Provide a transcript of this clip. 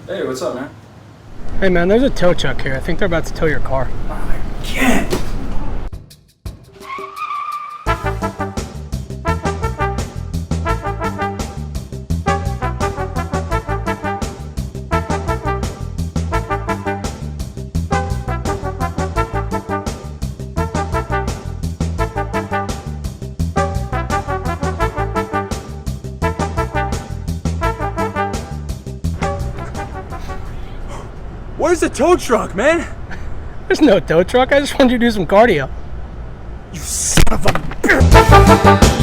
Hey, what's up, man? Hey man, there's a tow truck here. I think they're about to tow your car. Again! Where's the tow truck, man? There's no tow truck. I just wanted you to do some cardio. You son of a bitch!